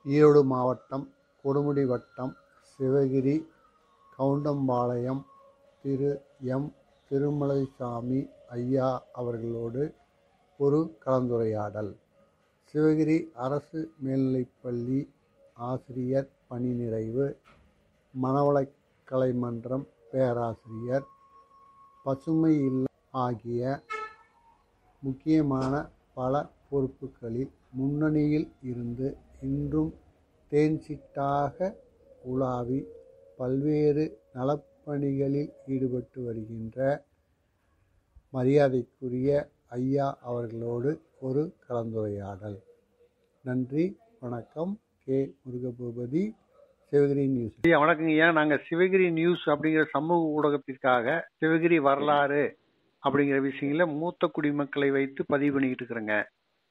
ஈரோடு மாவட்டம் கொடுமுடி வட்டம் சிவகிரி கவுண்டம்பாளையம் திரு எம். திருமலைசாமி ஐயா அவர்களோடு ஒரு கலந்துரையாடல். சிவகிரி அரசு மேல்நிலைப்பள்ளி ஆசிரியர் பணி நிறைவு, மனவளக்கலை மன்றம் பேராசிரியர், பசுமை இல்லம் ஆகிய முக்கியமான பல பொறுப்புகளில் முன்னணியில் இருந்து இன்றும் தேன்சிட்டாக உலாவி பல்வேறு நலப்பணிகளில் ஈடுபட்டு வருகின்ற மரியாதைக்குரிய ஐயா அவர்களோடு ஒரு கலந்துரையாடல். நன்றி, வணக்கம். கே. முருகபூபதி, சிவகிரி நியூஸ். வணக்கங்க ஐயா. நாங்கள் சிவகிரி நியூஸ் அப்படிங்கிற சமூக ஊடகத்திற்காக சிவகிரி வரலாறு அப்படிங்கிற விஷயங்கள மூத்த குடிமக்களை வைத்து பதிவு பண்ணிக்கிட்டு இருக்கிறேங்க.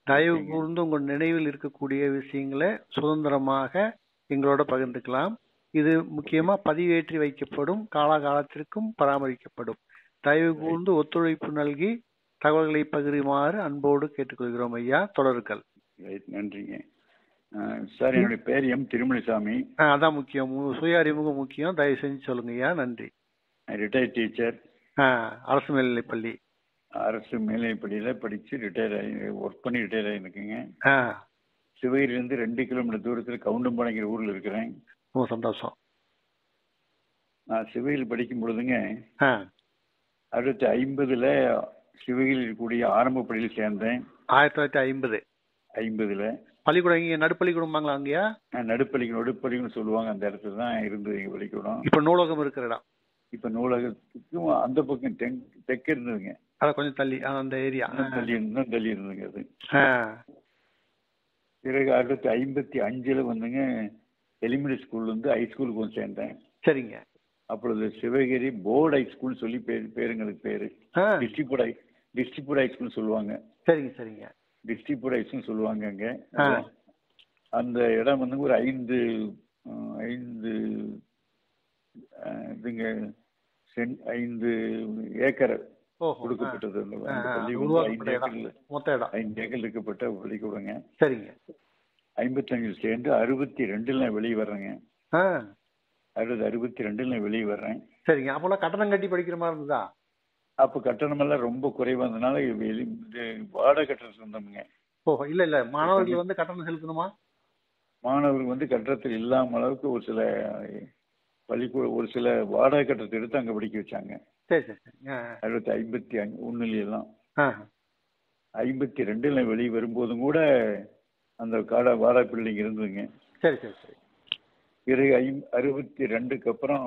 தயவு கூர்ந்து உங்கள் நினைவில் இருக்கக்கூடிய விஷயங்களை சுதந்திரமாக எங்களோட பகிர்ந்துக்கலாம். இது முக்கியமா பதிவேற்றி வைக்கப்படும், காலகாலத்திற்கும் பராமரிக்கப்படும். தயவு கூர்ந்து ஒத்துழைப்பு நல்கி தகவல்களை பகிருமாறு அன்போடு கேட்டுக்கொள்கிறோம் ஐயா. தொடர்கள். நன்றிங்க சார். என்னுடைய பேர் எம். திருமலைசாமி. அதான் முக்கியம், சுய அறிமுகம் முக்கியம். தயவு செஞ்சு சொல்லுங்க ஐயா. நன்றி. ரிட்டையர்ட் டீச்சர், அரசு மேல்நிலைப்பள்ளி. அரசு மேல்நிலைப்பள்ளியில படிச்சு ரிட்டையர் ஆகி ஒர்க் பண்ணி ரிட்டையர் ஆகிருக்குங்க. சிவகிரியிலிருந்து 2 கிலோமீட்டர் தூரத்தில் கவுண்டம்பாளையங்கிற ஊர்ல இருக்கிறேன். சந்தோஷம். நான் சிவகிரியில் படிக்கும் பொழுதுங்க 1950 சிவகிரியில் இருக்கக்கூடிய ஆரம்ப பள்ளியில் சேர்ந்தேன். 1950 பள்ளிக்கூடம் இங்க நடுப்பள்ளிக்கூடம்பாங்களா? அங்கயா நடுப்பள்ளிக்கூடம் சொல்லுவாங்க. அந்த இடத்துல தான் இருந்தது எங்க பள்ளிக்கூடம். இப்ப நூலகம் இருக்கிற இடம். இப்ப நூலகத்துக்கும் அந்த பக்கம் தெற்கு இருந்ததுங்க. அத கொஞ்சம் தள்ளி அந்த ஏரியா தள்ளி இருந்ததுங்க அது. பிறகு 1955 வந்துங்க எலிமெண்டரி ஸ்கூல்ல இருந்து ஹைஸ்கூலுக்கு வந்து சேர்ந்தேன். சரிங்க. அப்பொழுது சிவகிரி போர்டு ஹைஸ்கூல் சொல்லி பேருங்களுக்கு பேரு டிஸ்ட்ரிக்ட் ஹைஸ்கூல் சொல்லுவாங்க. சரிங்க சரிங்க. டிஸ்ட்ரிக்ட் ஹைஸ்கூல் சொல்லுவாங்க. அங்க அந்த இடம் வந்து ஒரு 5 ஏக்கர் கொடுக்கப்பட்டது. 5 ஏக்கர் இருக்கப்பட்ட பள்ளிக்கூடங்க. சரிங்க. 55 சேர்ந்து 62 வெளியே வர்றேங்க. 62 வெளியே வர்றேன். சரிங்க. அப்போலாம் கட்டணம் கட்டி படிக்கிற மாதிரி இருந்ததா? அப்ப கட்டணம் எல்லாம் ரொம்ப குறைவா இருந்ததுனால வாடகை கட்டணம் இருந்தோம்ங்க. இல்ல மாணவர்கள் வந்து கட்டணம் செலுத்தணுமா? மாணவர்கள் வந்து கட்டணத்தில் இல்லாம அளவுக்கு ஒரு சில பள்ளிக்கூடம் ஒரு சில வாடகை கட்டணத்தை எடுத்து அங்க படிக்க வச்சாங்க. சரி சரி. 1951 52 வெளியே வரும்போதும் கூட அந்த வாடகை பில்டிங் இருந்ததுங்க. சரி சரி சரி. பிறகு 62க்கு அப்புறம்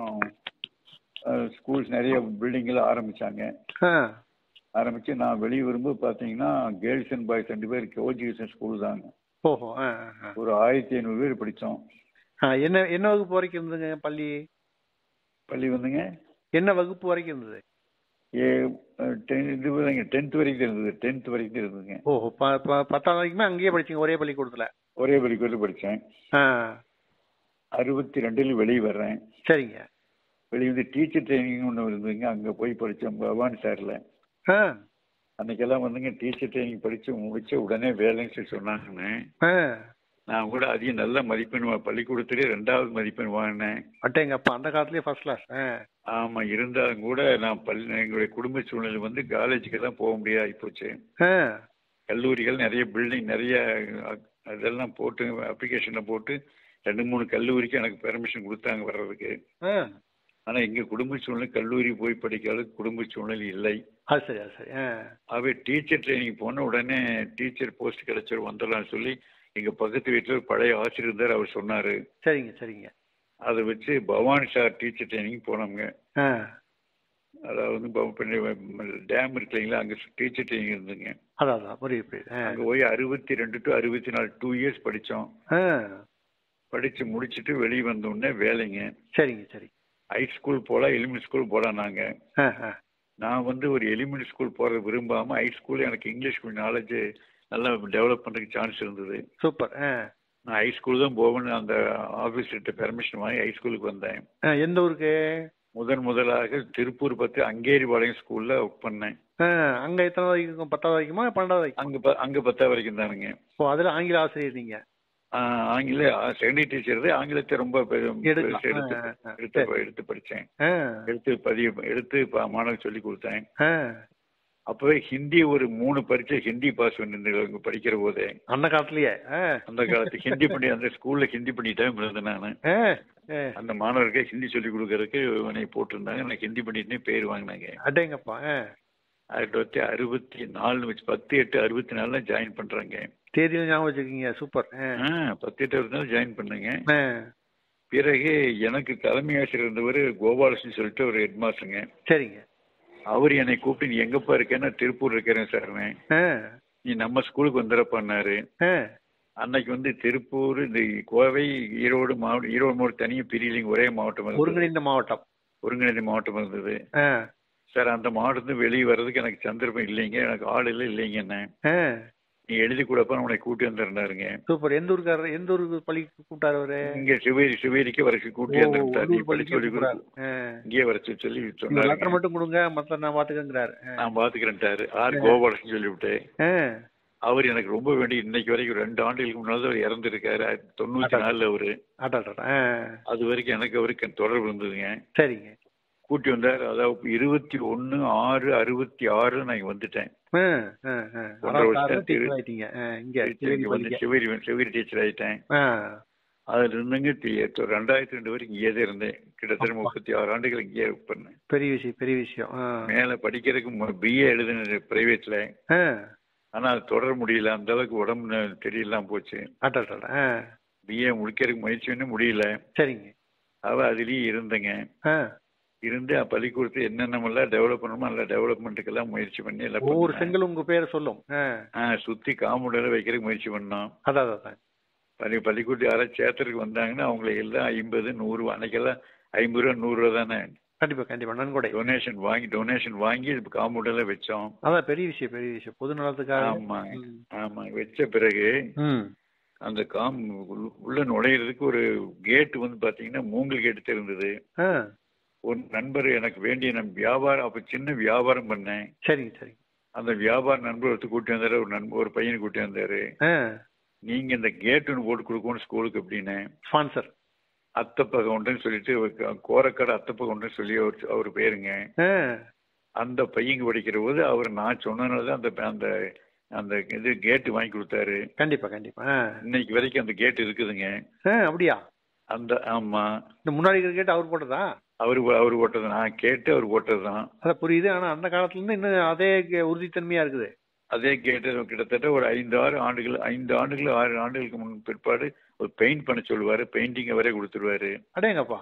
ஸ்கூல்ஸ் நிறைய பில்டிங் எல்லாம் ஆரம்பிச்சு நான் வெளியே வரும்போது பாத்தீங்கன்னா கேர்ள்ஸ் அண்ட் பாய்ஸ் 2 பேர் கோஎஜுகேஷன் ஸ்கூல் தாங்க. ஒரு 1500 பேர் படிச்சோம். என்ன வகுப்பு வரைக்கும் இருந்ததுங்க பள்ளி வந்துங்க? என்ன வகுப்பு வரைக்கும் இருந்தது? 10th வரைக்கும் இருந்தது. 10th வரைக்கும் இருந்ததுங்க. 10ஆம் வரைக்குமே அங்கேயே படிச்சீங்க? ஒரே பள்ளிக்கூடத்துல படிச்சேன். 62 வெளியே வர்றேன். சரிங்க. வெளியே வந்து டீச்சர் ட்ரைனிங் ஒன்று இருந்ததுங்க. அங்க போய் படிச்சோம் பவானி சார்ல. அன்னைக்கெல்லாம் வந்துங்க டீச்சர் ட்ரைனிங் படிச்சு முடிச்ச உடனே வேலைன்னு சொல்லி சொன்னாங்கன்னு நான் கூட அதிகம் நல்ல மதிப்பெண் பள்ளிக்கூடத்திலே 2வது மதிப்பெண் வாங்கினேன். அட்டேங்கப்பா, அந்த காலத்திலேயே ஃபர்ஸ்ட் கிளாஸ். ஆமா. இருந்தாலும் கூட நான் எங்களுடைய குடும்ப சூழ்நிலை வந்து காலேஜுக்கு தான் போக முடியாது ஆகிப்போச்சு. கல்லூரிகள் நிறைய பில்டிங் நிறைய அதெல்லாம் போட்டு அப்ளிகேஷன்ல போட்டு 2-3 கல்லூரிக்கு எனக்கு பெர்மிஷன் கொடுத்தாங்க வர்றதுக்கு. ஆனா எங்க குடும்ப சூழ்நிலை கல்லூரி போய் படிக்கிறதுக்கு குடும்ப சூழ்நிலை இல்லை. அவை டீச்சர் ட்ரைனிங் போன உடனே டீச்சர் போஸ்ட் கிடைச்சிரும் வந்துடலாம்னு சொல்லி எங்க பக்கத்து வீட்டுல ஒரு பழைய ஆசிரியர் இருந்தார். அவர் சொன்னாரு. சரிங்க சரிங்க. அதை வச்சு பவானி சார் டீச்சர் ட்ரைனிங் போனோம்ங்க. அதாவது டேம் இருக்கு இல்லைங்களா, அங்க டீச்சர் ட்ரைனிங் இருந்துங்க. அங்க போய் 62 to 64 2 years படிச்சோம். படிச்சு முடிச்சுட்டு வெளியே வந்த உடனே வேலைங்க. சரிங்க சரி. ஹை ஸ்கூல் போல எலிமெண்டரி ஸ்கூல் போல நாங்க. நான் வந்து ஒரு எலிமெண்டரி ஸ்கூல் போறது விரும்பாம ஹை ஸ்கூல் எனக்கு இங்கிலீஷ் நாலேஜ் நல்லா டெவலப் பண்றதுக்கு சான்ஸ் இருந்தது. சூப்பர். நான் ஹை ஸ்கூல் தான் போவேன்னு அந்த ஆபீஸ்கிட்ட பெர்மிஷன் வாங்கி ஹை ஸ்கூலுக்கு வந்தேன். எந்த ஊருக்கு? முதலாக திருப்பூர் அங்கேரிபாளையம் ஸ்கூல்ல ஒர்க் பண்ணேன். அங்க எத்தனை வரைக்கும்? 10வது வரைக்குமா 12வது வரைக்கும்? அங்க 10வது வரைக்கும் தானுங்க. அதுல ஆங்கில ஆசிரியர் நீங்க? ஆங்கில செகண்டரி டீச்சர் ஆங்கிலத்தை ரொம்ப எடுத்து படிச்சேன். எடுத்து மாணவர் சொல்லி கொடுத்தேன். அப்பவே ஹிந்தி ஒரு 3 பரீட்சை ஹிந்தி பாஸ் பண்ணி படிக்கிற போதே அந்த காலத்துலயே அந்த காலத்து ஹிந்தி பண்ணி அந்த ஸ்கூல்ல ஹிந்தி பண்ணிட்டேன் இருந்தேன் நானு. அந்த மாணவருக்கு ஹிந்தி சொல்லி கொடுக்கறதுக்கு போட்டிருந்தாங்க. நான் ஹிந்தி பண்ணிட்டு பேர் வாங்கினாங்க. அடேங்கப்பா. 1964 10/8/64 ஜாயின் பண்றாங்க. தேதியில ஞாபகம் வச்சிருக்கீங்க. சூப்பர். 10/8/64 ஜாயின் பண்ணேங்க. பிறகு எனக்கு தலைமை ஆசிரியர் இருந்தவர் கோபாலகிருஷ்ணன் சொல்லிட்டு ஒரு ஹெட் மாஸ்டருங்க. சரிங்க. அவர் என்னை கூப்பிட்டு நீ எங்கப்பா இருக்கேன்னா திருப்பூர் இருக்கிறேன் சார், நீ நம்ம ஸ்கூலுக்கு வந்துடப்பாரு. அன்னைக்கு திருப்பூர் இந்த கோவை ஈரோடு மாவட்டம் தனியாக பிரியிலிங்க, ஒரே மாவட்டம் ஒருங்கிணைந்த மாவட்டம் இருந்தது சார். அந்த மாவட்டத்துக்கு வெளியே வர்றதுக்கு எனக்கு சந்தர்ப்பம் இல்லைங்க, எனக்கு ஆள் இல்லைங்க. என்ன நீ எழுதி கூடப்பா உன்னை கூட்டி வந்துருந்தாருங்க. சூப்பர். எந்த ஊருக்கு பள்ளிக்கு கூப்பிட்டாரு அவரு? இங்க சிவேரிக்கு வர கூட்டி வந்துருந்தாரு. சொல்லி இங்கே வர சொல்லி சொன்னாரு. மட்டும் கொடுங்க, மத்த நான் பாத்துக்கிறாரு. நான் பாத்துக்கிறேன்ட்டாரு. கோபாலகிருஷ்ணன் சொல்லிவிட்டு அவர் எனக்கு ரொம்ப வேண்டி இன்னைக்கு வரைக்கும் 2 ஆண்டுகளுக்கு முன்னால அவர் இறந்துருக்காரு. 94 அவரு. அது வரைக்கும் எனக்கு அவருக்கு தொடர்பு இருந்ததுங்க. சரிங்க. கூட்டி வந்தார். அதாவது 21/6/66 நான் இங்க வந்துட்டேன். சிவேரி டீச்சர் ஆயிட்டேன். அதுல இருந்துங்க 2002 வரைக்கும் இங்கே இருந்தேன். கிட்டத்தட்ட 36 ஆண்டுகள் இங்கே பண்ணேன். பெரிய விஷயம். மேல படிக்கிறதுக்கு BA எழுதுன பிரைவேட்ல. ஆனா அது தொடர முடியல, அந்த அளவுக்கு உடம்பு தெரியலாம் போச்சு. BA முடிக்கிறதுக்கு முயற்சி பண்ண முடியல. சரிங்க. அதுலயே இருந்தேங்க. இருந்து பள்ளிக்கூடத்தை என்னென்னலாம் டெவலப் பண்ணணுமோ நல்ல டெவலப்மெண்ட்டுக்கெல்லாம் முயற்சி பண்ணி எல்லாம் ஒவ்வொரு செங்கல் உங்க பேரை சொல்லும் சுத்தி காம்பவுண்ட்ல வைக்கிறதுக்கு முயற்சி பண்ணோம். அதான் பள்ளிக்கூடத்து யாராவது சேர்த்துறதுக்கு வந்தாங்கன்னா அவங்களை எல்லாம் 50, 100 அன்னைக்கெல்லாம் 50 ரூபா 100 ரூபா தானே. கண்டிப்பா நன்கொடை டொனேஷன் வாங்கி காம்பவுண்ட் எல்லாம் வச்சோம். அதான் பெரிய விஷயம் பொது நலத்துக்காக. ஆமா வச்ச பிறகு அந்த உள்ள நுழையிறதுக்கு ஒரு கேட் பாத்தீங்கன்னா மூங்கல் கேட்டு இருந்தது. ஒரு நண்பர் எனக்கு வேண்டிய வியாபாரம், அப்ப சின்ன வியாபாரம் பண்ணேன். சரிங்க. அந்த வியாபார நண்பர் கூட்டி வந்தாரு. ஒரு பையனை கூட்டி வந்தாரு. நீங்க இந்த கேட் ஒன்று போட்டு கொடுக்கணும் ஸ்கூலுக்கு அப்படின்னு. ஸ்பான்சர் அத்தப்ப கவுண்டர்னு சொல்லிட்டு கோரக்காடு அத்தப்ப கவுண்டர்னு சொல்லி அவர் பேருங்க. அந்த பையங்க படிக்கிற போது அவர் நான் சொன்னதுனாலதான் அந்த அந்த இது கேட்டு வாங்கி கொடுத்தாரு. கண்டிப்பா இன்னைக்கு வரைக்கும் அந்த கேட் இருக்குதுங்க. அப்படியா? அந்த ஆமா, இந்த முன்னாடி கேட் அவர் போட்டதா? அவரு போட்டது, நான் கேட்டு அவர் போட்டதுதான். அதான் புரியுது. ஆனா அந்த காலத்துல இருந்து இன்னும் அதே உறுதித்தன்மையா இருக்குது. அதே கேட்டு கிட்டத்தட்ட ஒரு 5 ஆண்டுகள் 6 ஆண்டுகளுக்கு முன் பிற்பாடு ஒரு பெயிண்ட் பண்ண சொல்லுவாரு. பெயிண்டிங் அவரே கொடுத்துருவாரு. அடேங்கப்பா.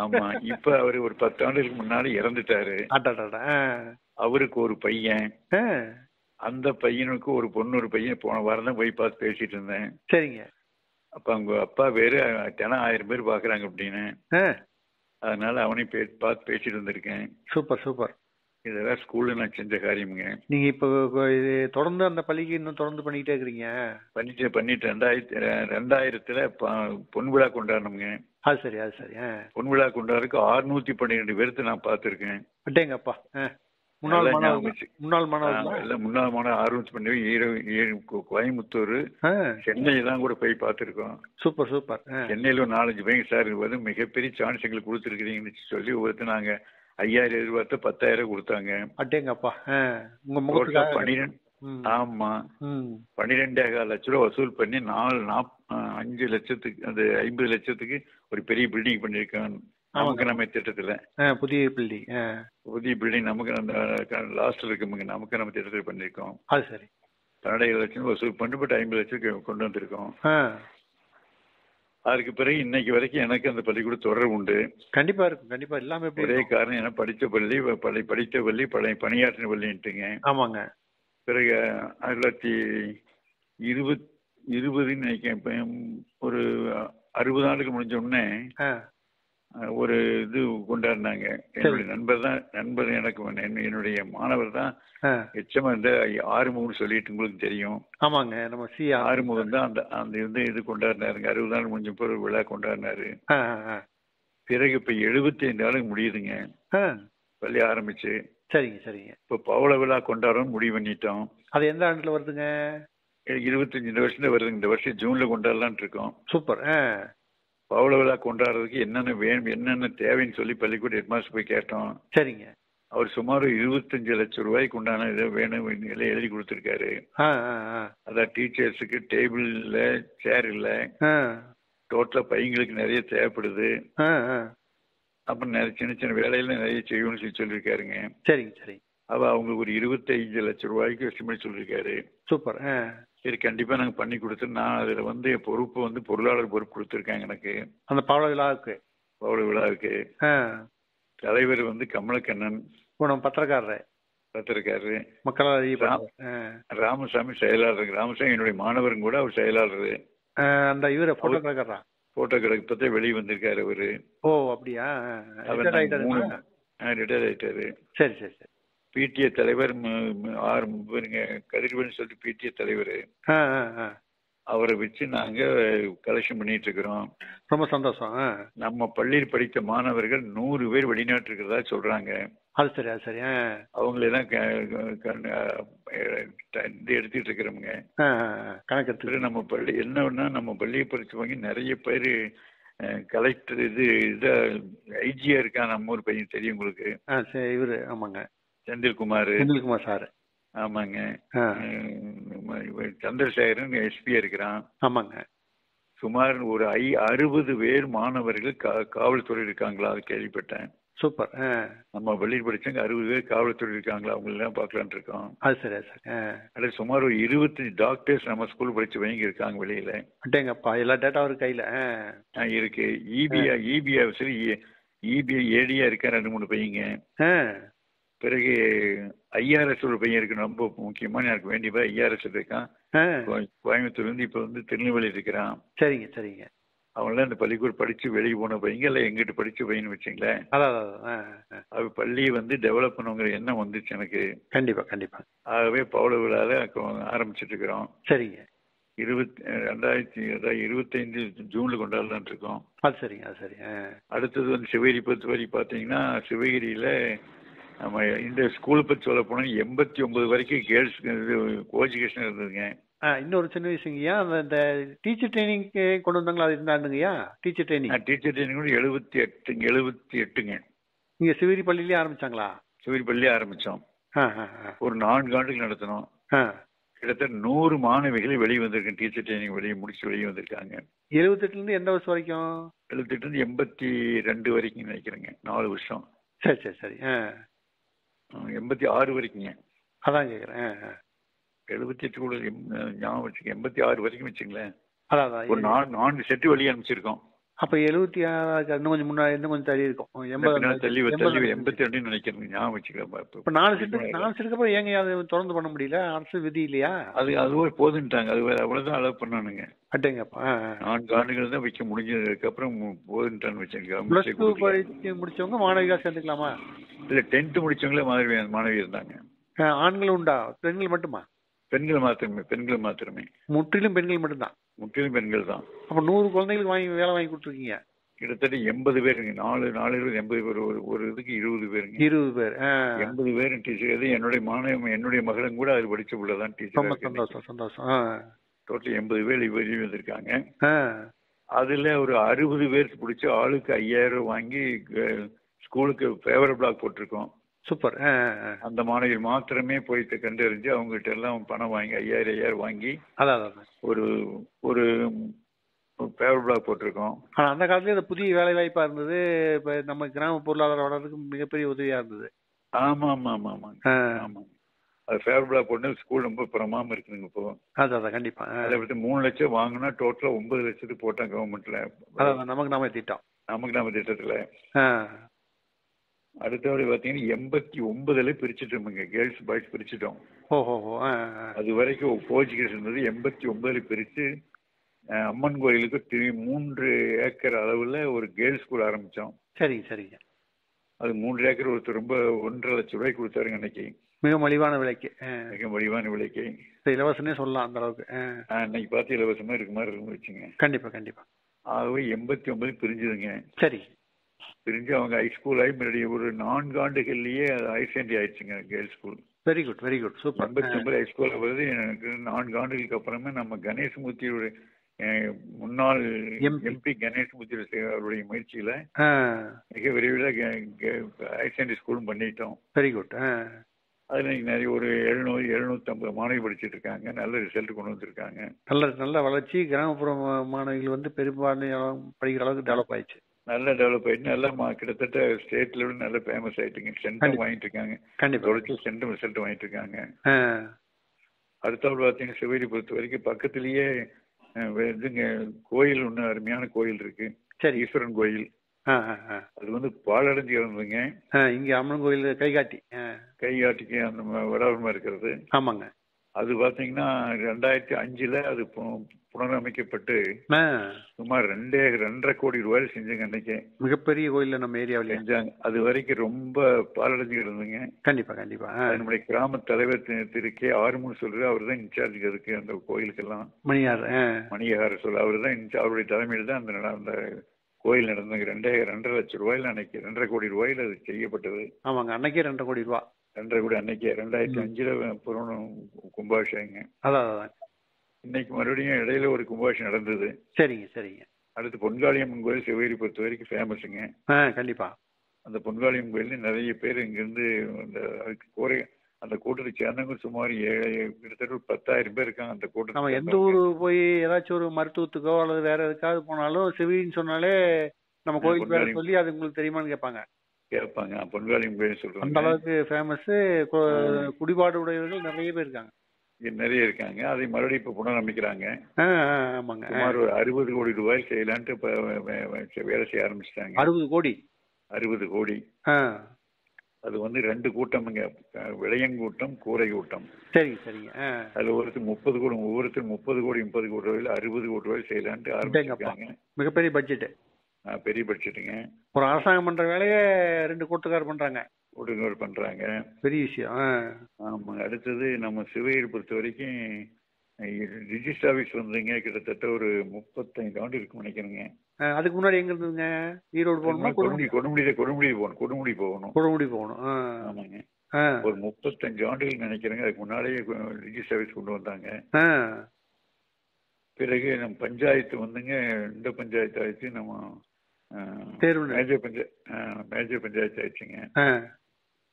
ஆமா. இப்ப அவரு ஒரு 10 ஆண்டுகளுக்கு முன்னாடி இறந்துட்டாரு. அவருக்கு ஒரு பையன், அந்த பையனுக்கு ஒரு பொண்ணு, ஒரு பையன். போன வாரம் தான் போய் பார்த்து பேசிட்டு இருந்தேன். சரிங்க. அப்ப அவங்க அப்பா வேறு தினம் 1000 பேர் பாக்குறாங்க அப்படின்னு. அதனால அவனையும் பார்த்து பேசிட்டு இருந்திருக்கேன். சூப்பர். இதெல்லாம் ஸ்கூல்ல நான் செஞ்ச காரியமுங்க. நீங்க இப்ப தொடர்ந்து அந்த பள்ளிக்கு இன்னும் தொடர்ந்து பண்ணிட்டே இருக்கிறீங்க? பண்ணிட்டு 2000 பொன் விழா கொண்டாடணுங்க. அது சரி. பொன் விழா கொண்டாடுறதுக்கு 612 பேருக்கு நான் பார்த்திருக்கேன். அடேங்கப்பா. முன்னாள் மாணவர் ஆர்வம் பண்ணி கோயம்புத்தூர், சென்னையெல்லாம் கூட போய் பார்த்திருக்கோம். சூப்பர். சென்னையில 4-5 பையன் சார் மிகப்பெரிய சான்ஸ் எங்களுக்கு கொடுத்துருக்கீங்கன்னு சொல்லி ஒருத்தர் நாங்க 5000 எதிர்பார்த்து 10,000 கொடுத்தாங்க. அடேங்கப்பா. 12 ஆமா 12.5 லட்ச ரூபா வசூல் பண்ணி 5 லட்சத்துக்கு அந்த 50 லட்சத்துக்கு ஒரு பெரிய பில்டிங் பண்ணிருக்கோம். நமக்கு நம்ம திட்டத்துல புதிய பில்டிங் நமக்கு அந்த லாஸ்ட்ல இருக்கு. நமக்கு நம்ம திட்டத்தில் பண்ணிருக்கோம். அது சரி. 12 லட்சம் வசூல் பண்ணி பட் 50 லட்சம் கொண்டு வந்திருக்கோம். அதுக்கு பிறகு இன்னைக்கு வரைக்கும் எனக்கு அந்த பள்ளிக்கூட தொடர்பு உண்டு. கண்டிப்பா எல்லாமே ஒரே காரணம் என்ன, படித்த பள்ளி பணியாற்றின பள்ளின்ட்டுங்க. ஆமாங்க. பிறகு 1920 நினைக்கிறேன், ஒரு 60 ஆண்டுக்கு முடிஞ்ச உடனே ஒரு இது கொண்டாடினாங்க. என்னுடைய நண்பர் எனக்கு என்னுடைய மாணவர் தான் எச்சமா இருந்த ஆறுமுகம் சொல்லிட்டு உங்களுக்கு தெரியும். ஆமாங்க. நம்ம ஆறுமுகம் தான் அந்த இது கொண்டாடினாருங்க. 60 நாள் முடிஞ்ச போது ஒரு விழா கொண்டாடினாரு. பிறகு இப்ப 75 நாளுக்கு முடியுதுங்க பள்ளி ஆரம்பிச்சு. சரிங்க. இப்ப பவள விழா கொண்டாடணும் முடிவு பண்ணிட்டோம். அது எந்த ஆண்டுல வருதுங்க? 25 இந்த வருஷம் வருது. இந்த வருஷம் ஜூன்ல கொண்டாடலான் இருக்கோம். சூப்பர். பவள விழா கொண்டாடுறதுக்கு என்னென்ன வேணும், என்னென்ன தேவைன்னு சொல்லி பள்ளிக்கூட ஹெட்மாஸ்டர் போய் கேட்டோம். சரிங்க. அவர் சுமார் 25 லட்சம் ரூபாய்க்கு உண்டான இதை வேணும் எல்லாம் எழுதி கொடுத்துருக்காரு. அதான் டீச்சர்ஸுக்கு டேபிள் இல்ல, சேர் இல்ல, டோட்டலா பையங்களுக்கு நிறைய தேவைப்படுது. அப்புறம் நிறைய சின்ன சின்ன வேலையில நிறைய செய்யணும்னு சொல்லி சொல்லியிருக்காருங்க. சரிங்க சரி. அவங்களுக்கு ஒரு 25 லட்சம் ரூபாய்க்கு எஸ்டிமேட் சொல்லியிருக்காரு. சூப்பர். சரி, கண்டிப்பா நாங்க பண்ணி கொடுத்து, நான் அதுல வந்து பொறுப்பு வந்து பொருளாளர் பொறுப்பு கொடுத்துருக்காங்க எனக்கு. அந்த பவள விழாவுக்கு தலைவர் வந்து கமலக்கண்ணன், பத்திரக்காரரு, மக்கள் ராமசாமி செயலாளர். ராமசாமி என்னுடைய மாணவரும் கூட, அவர் செயலாளர். அந்த இவரு போட்டோகிராஃபரா? போட்டோகிராஃபர் இப்பதான் வெளியே வந்திருக்காரு அவரு. ஓ அப்படியா? ரிட்டையர் ஆயிட்டாரு. சரி சரி சரி. பிடிஏ தலைவர் கதிர்வன் சொல்லிட்டு பிடிஏ தலைவர், அவரை வச்சு நாங்க கலெக்ஷன் பண்ணிட்டு இருக்கிறோம். ரொம்ப சந்தோஷம். நம்ம பள்ளியில் படித்த மாணவர்கள் 100 பேர் வெளிநாட்டு இருக்கிறதா சொல்றாங்க. அது சரி அது சரி. அவங்களெல்லாம் எடுத்துட்டு இருக்கிறோமுங்க. கணக்கு நம்ம பள்ளி என்னன்னா, நம்ம பள்ளியை படிச்சவங்க நிறைய பேர் கலெக்டர் இது ஐஜியா இருக்கா நம்ம ஊர் பையன் தெரியும் உங்களுக்கு? இவரு ஆமாங்க, செந்தில்குமார் சார். ஆமாங்க. சந்திரசேகரன் எஸ்பியா இருக்கிறான். ஆமாங்க. சுமார் ஒரு 60 பேர் மாணவர்கள் காவல்துறை இருக்காங்களா, அது கேள்விப்பட்டேன். சூப்பர். நம்ம பள்ளியில் படிச்சவங்க 60 பேர் காவல்துறை இருக்காங்களா, அவங்க எல்லாம் பாக்கலான் இருக்கோம். அது சரி சார். அது சுமார் ஒரு 25 டாக்டர்ஸ் நம்ம ஸ்கூல் படிச்சவங்க இருக்காங்க வெளியில. அட்டேங்கப்பா, எல்லா டேட்டாவும் ஒரு கையில இருக்கு. இபிஐ சரி, இபிஐ ஏடியா இருக்கா 2-3 பையங்க. பிறகு ஐஆர்எஸ் ஒரு பையன் இருக்கு, ரொம்ப முக்கியமான எனக்கு வேண்டியப்பா ஐஆர்எஸ் இருக்கான். கோயம்புத்தூர்ல இருந்து இப்ப வந்து திருநெல்வேலி இருக்கிறான். சரிங்க சரிங்க. அவங்களாம் இந்த பள்ளிக்கூடம் படிச்சு வெளியே போன பையங்க, இல்ல எங்கிட்ட படிச்ச பையன் வச்சுங்களேன். அது பள்ளியை வந்து டெவலப் பண்ணுங்கிற எண்ணம் வந்துச்சு எனக்கு. கண்டிப்பா கண்டிப்பா. ஆகவே பவள விழால ஆரம்பிச்சிட்டு இருக்கிறோம். சரிங்க. 2025 ஜூன்ல கொண்டாடலான் இருக்கோம். அது சரிங்க அது சரி. அடுத்தது வந்து சிவகிரி பொறுத்த வரை பாத்தீங்கன்னா, சிவகிரியில நம்ம இந்த ஸ்கூலை பத்தி சொல்ல போனா 89 வரைக்கும் கேர்ள்ஸ் கோஎஜுகேஷன் இருந்ததுங்க. இன்னொரு சின்ன விஷயங்கய்யா, அந்த டீச்சர் ட்ரைனிங் கொண்டு வந்தாங்களா, அது இருந்தாண்டுங்கய்யா டீச்சர் ட்ரைனிங்? டீச்சர் ட்ரைனிங் கூட 78ங்க. நீங்க சிவகிரி பள்ளியிலேயே ஆரம்பிச்சாங்களா? சிவகிரி பள்ளியே ஆரம்பிச்சோம். ஒரு 4 ஆண்டுகள் நடத்தினோம். கிட்டத்தட்ட 100 மாணவிகளை வெளியே வந்திருக்கேன். டீச்சர் ட்ரைனிங் முடிச்சு வெளியே வந்திருக்காங்க. 78ல இருந்து எந்த வருஷம் வரைக்கும்? 78 இருந்து 82 வரைக்கும் நினைக்கிறேங்க. 4 வருஷம். சரி சரி சரி. 86 வரைக்குங்க. அதான் கேக்குறேன். 78 கூட ஞாபகம் வச்சுக்க, 86 வரைக்கும் வச்சுங்களேன். அதான் ஒரு 4 செட்டு வெளியே அனுப்பிச்சிருக்கோம். அப்ப 76 இன்னும் கொஞ்சம் முன்னாடி, இன்னும் கொஞ்சம் தள்ளி இருக்கும். 82 நினைக்கிறேன், ஞாபகம் வச்சுக்கலாம். இப்ப 4 செட்டுக்கு அப்புறம் ஏங்க அதை தொடர்ந்து பண்ண முடியல? அரசு விதி இல்லையா? அதுவே போதுன்ட்டாங்க. அது அவ்வளவுதான் அலோவ் பண்ணானுங்க. அட்டேங்கப்பா. 4 ஆண்டுகள் தான் வைக்க முடிஞ்சதுக்கு அப்புறம் போதுன்ட்டான்னு வச்சிருக்காங்க. +2 படிச்சு முடிச்சவங்க மாணவிகா சேர்ந்துக்கலாமா? இல்ல, 10th முடிச்சவங்களே மாணவி இருந்தாங்க. ஆண்களும் உண்டா, பெண்கள் மட்டுமா? பெண்கள் மாத்திரமே. முற்றிலும் பெண்கள் மட்டும்தான்? முற்றிலும் பெண்கள் தான். அப்ப 100 குழந்தைகளுக்கு வேலை வாங்கி கொடுத்துருக்கீங்க. கிட்டத்தட்ட 80 பேருங்க. 4 80 பேர். ஒரு இதுக்கு 20 பேருங்க. 20 பேர். 80 பேர் டீச்சர். என்னுடைய மகளும் கூட அது படிச்ச உள்ளதான் டீச்சர். சந்தோஷம். டோட்டல் 80 பேர் வெளியே வந்திருக்காங்க. அதுல ஒரு 60 பேர் பிடிச்ச ஆளுக்கு 5000 வாங்கி ஸ்கூலுக்கு ஃபேவர் பிளாக் போட்டிருக்கோம். சூப்பர். அந்த மாணவிகள் மாத்திரமே போயிட்டு கண்டறிஞ்சு அவங்ககிட்ட எல்லாம் பணம் வாங்கி 5000 வாங்கி ஒரு ஃபேவர் பிளாக் போட்டிருக்கோம். ஆனா அந்த காலத்துல அது புதிய வேலை வாய்ப்பா இருந்தது. இப்ப நம்ம கிராம பொருளாதார வளர்றதுக்கு மிகப்பெரிய உதவியா இருந்தது. ஆமா. அது ஃபேவர் பிளாக் போட்டு ஸ்கூல் ரொம்ப பிரமாம இருக்குதுங்க இப்போ. அதான் கண்டிப்பா. அதை விட்டு 3 லட்சம் வாங்கினா டோட்டலா 9 லட்சத்துக்கு போட்டான் கவர்மெண்ட்ல. நமக்கு நாம திட்டத்துல. அடுத்தபடி பாத்தீங்கன்னா 89ல பிரிச்சுட்டோமுங்க. Girls boys பிரிச்சுட்டோம். அது வரைக்கும் கோஎஜுகேஷன் இருந்தது. 89ல பிரிச்சு அம்மன் கோயிலுக்கு 3 ஏக்கர் அளவுல ஒரு கேர்ள்ஸ் ஸ்கூல் ஆரம்பிச்சோம். சரிங்க. அது 3 ஏக்கர் ஒருத்தர் ரொம்ப 1.5 லட்சம் ரூபாய்க்கு கொடுத்தாருங்க அன்னைக்கு. மிக மலிவான விலைக்கு. இலவசமே சொல்லலாம் அந்த அளவுக்கு. அன்னைக்கு பார்த்து இலவசமா இருக்கு மாதிரி இருந்து வச்சுங்க. கண்டிப்பா. ஆகவே 89 பிரிஞ்சுதுங்க. சரி. பிரிஞ்சு அவங்க ஹை ஸ்கூல் ஆகி முன்னாடி ஒரு 4 ஆண்டுகள்லயே அது ஹையர் செகண்டரி ஆயிடுச்சுங்க girls school. Very good very good super. 89 ஹைஸ்கூல்ல வருது. எனக்கு 4 ஆண்டுகளுக்கு அப்புறமே நம்ம கணேசமூர்த்தியோட முன்னாள் எம்பி கணேசமூர்த்தி அவருடைய முயற்சியில மிக விரைவில் ஹையர் செகண்டரி ஸ்கூலும் பண்ணிட்டோம். Very good. அதுல நிறைய ஒரு 750 மாணவி படிச்சுட்டு இருக்காங்க. நல்ல ரிசல்ட் கொண்டு வந்திருக்காங்க. நல்ல வளர்ச்சி. கிராமப்புற மாணவிகள் வந்து பெரும்பான்மை படிக்கிற அளவுக்கு டெவலப் ஆயிடுச்சு. நல்லா டெவலப் ஆயிட்டு நல்லா கிட்டத்தட்ட ஸ்டேட் லெவல் நல்ல ஃபேமஸ் ஆயிட்டுங்க. சென்டம் வாங்கிட்டு இருக்காங்க. கண்டிப்பா சென்டம் ரிசல்ட் வாங்கிட்டு இருக்காங்க. அடுத்தவள் பார்த்தீங்கன்னா சிவகிரி பொறுத்த வரைக்கும் பக்கத்திலேயே இதுங்க கோயில் ஒண்ணு அருமையான கோயில் இருக்கு. ஈஸ்வரன் கோயில். அது வந்து பாழடைஞ்சு இருந்ததுங்க. இங்க அம்மன் கோயில் கைகாட்டிக்கு அந்த வடாபமா இருக்கிறது. ஆமாங்க. அது பாத்தீங்கன்னா 2005 அது புனரமைக்கப்பட்டு சுமார் 2.5 கோடி ரூபாய் செஞ்சாங்க. அன்னைக்கு மிகப்பெரிய கோயில் நம்ம ஏரியாவில் செஞ்சாங்க. அது வரைக்கும் ரொம்ப பாலடைஞ்சு இருந்துங்க. கண்டிப்பா கண்டிப்பா. நம்முடைய கிராம தலைவர் திரு கே ஆறுமுகம் சொல்ற அவர் தான் இன்சார்ஜ் இருக்கு அந்த கோயிலுக்கெல்லாம். மணியார் சொல்ல அவர் தான் அவருடைய தலைமையில் தான் அந்த கோயில் நடந்தாங்க. 2.5 லட்சம் ரூபாயில அன்னைக்கு 2.5 கோடி ரூபாயில அது செய்யப்பட்டது. ஆமாங்க. அன்னைக்கே 2.5 கோடி ரூபாய். 2.5 கோடி அன்னைக்கே 2005 கும்பாபிஷேகங்க. அதான் இன்னைக்கு மறுபடியும் இடையில ஒரு கும்பாபிஷேகம் நடந்தது. சரிங்க சரிங்க. அடுத்து பொன்காளியம்மன் கோயில் சிவகிரி பொறுத்த வரைக்கும் ஃபேமஸுங்க. கண்டிப்பா. அந்த பொன்காளியம்மன் கோயில் நிறைய பேர் இங்கிருந்து அந்த கூட்டத்தை சேர்ந்தவங்க சுமார் கிட்டத்தட்ட 10,000 பேர் இருக்காங்க அந்த கூட்டத்தில். நம்ம எந்த ஊரு போய் ஏதாச்சும் ஒரு மருத்துவத்துக்கோ அல்லது வேற எதுக்காவது போனாலும் சிவகிரின்னு சொன்னாலே நம்ம கோயில் பேரை சொல்லி அது உங்களுக்கு தெரியுமான்னு கேட்பாங்க. பொன்காளியம்மன் கோயில் சொல்றாங்க. அந்த அளவுக்கு ஃபேமஸ். குடிபாடு உடையவர்கள் நிறைய பேர் இருக்காங்க. நிறைய இருக்காங்க. அதை மறுபடியும் இப்ப புனரமைக்கிறாங்க. ஆமாங்க. சுமார் ஒரு 60 கோடி ரூபாய் செய்யலான்ட்டு இப்ப வேலை செய்ய ஆரம்பிச்சிட்டாங்க. 60 கோடி. அது வந்து 2 கூட்டம்ங்க. விளையங்கூட்டம், கூரை கூட்டம். சரிங்க சரிங்க. அதுல ஒவ்வொருத்தரும் 30 கோடி 30 கோடி ரூபாயில 60 கோடி ரூபாய் செய்யலான்ட்டு ஆரம்பிச்சிருக்காங்க. மிகப்பெரிய பட்ஜெட். பெரிய பட்ஜெட்டுங்க. ஒரு அரசாங்கம் பண்ற வேலையை 2 கூட்டக்காரர் பண்றாங்க. பெரிய விஷயம். ஆமாங்க. அடுத்தது நம்ம சிவகிரி பொறுத்த வரைக்கும் ரிஜிஸ்டர் ஆபீஸ் வந்துங்க கிட்டத்தட்ட ஒரு 35 ஆண்டு இருக்குன்னு நினைக்கிறேங்க. அதுக்கு முன்னாடி எங்க இருந்ததுங்க? ஈரோடு போகணுமா? கொடுமுடி போகணும். ஆமாங்க. ஒரு 35 ஆண்டுகள் நினைக்கிறேங்க. அதுக்கு முன்னாடியே ரிஜிஸ்டர் ஆபீஸ் கொண்டு வந்தாங்க. பிறகு நம்ம பஞ்சாயத்து வந்துங்க. இந்த பஞ்சாயத்து ஆயிடுச்சு. நம்ம மேஜர் பஞ்சாயத்து ஆயிடுச்சுங்க.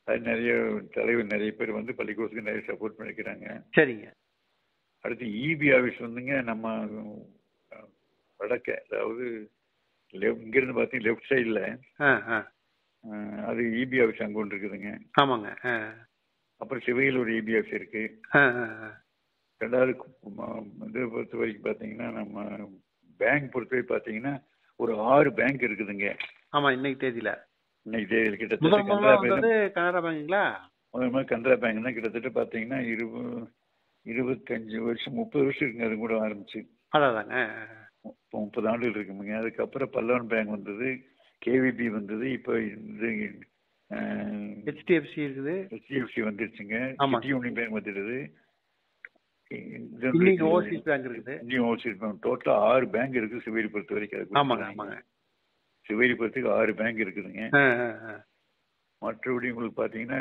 அது நிறைய தலைவர் நிறைய பேர் வந்து பள்ளிக்கூடத்துக்கு நிறைய சப்போர்ட் பண்ணிக்கிறாங்க. சரிங்க. அடுத்து இபி ஆபீஸ் வந்துங்க நம்ம வடக்க, அதாவது இங்கிருந்து பாத்தீங்கன்னா லெப்ட் சைட்ல அது இபி ஆபீஸ் அங்க ஒன்று இருக்குதுங்க. ஆமாங்க. அப்புறம் சிவகிரியில் ஒரு இபி ஆபீஸ் இருக்கு. ரெண்டாவது இதை பொறுத்த வரைக்கும் பாத்தீங்கன்னா நம்ம பேங்க் பொறுத்தவரை பாத்தீங்கன்னா ஒரு 6 பேங்க் இருக்குதுங்க. ஆமா. இன்னைக்கு தேதியில கிட்டத்தட்ட கனரா பேங்குங்களா? கனரா பேங்க் தான். கிட்டத்தட்ட பாத்தீங்கன்னா 25 வருஷம் 30 வருஷம் இருக்குங்க. அது கூட ஆரம்பிச்சு 30 ஆண்டுகள் இருக்குங்க. அதுக்கப்புறம் பல்லவன் பேங்க் வந்தது, கேவிபி வந்தது, இப்ப இந்த ஹெச்டிஎஃப்சி இருக்குது. ஹெச்டிஎஃப்சி வந்துருச்சுங்க. யூனியன் பேங்க் வந்துடுது. ஓவர்சீஸ் பேங்க் இருக்குது. Overseas bank. டோட்டலா 6 பேங்க் இருக்கு சிவகிரி பொறுத்த வரைக்கும். சிவகிரி பொறுத்துக்கு 6 பேங்க் இருக்குதுங்க. மற்றபடி உங்களுக்கு பாத்தீங்கன்னா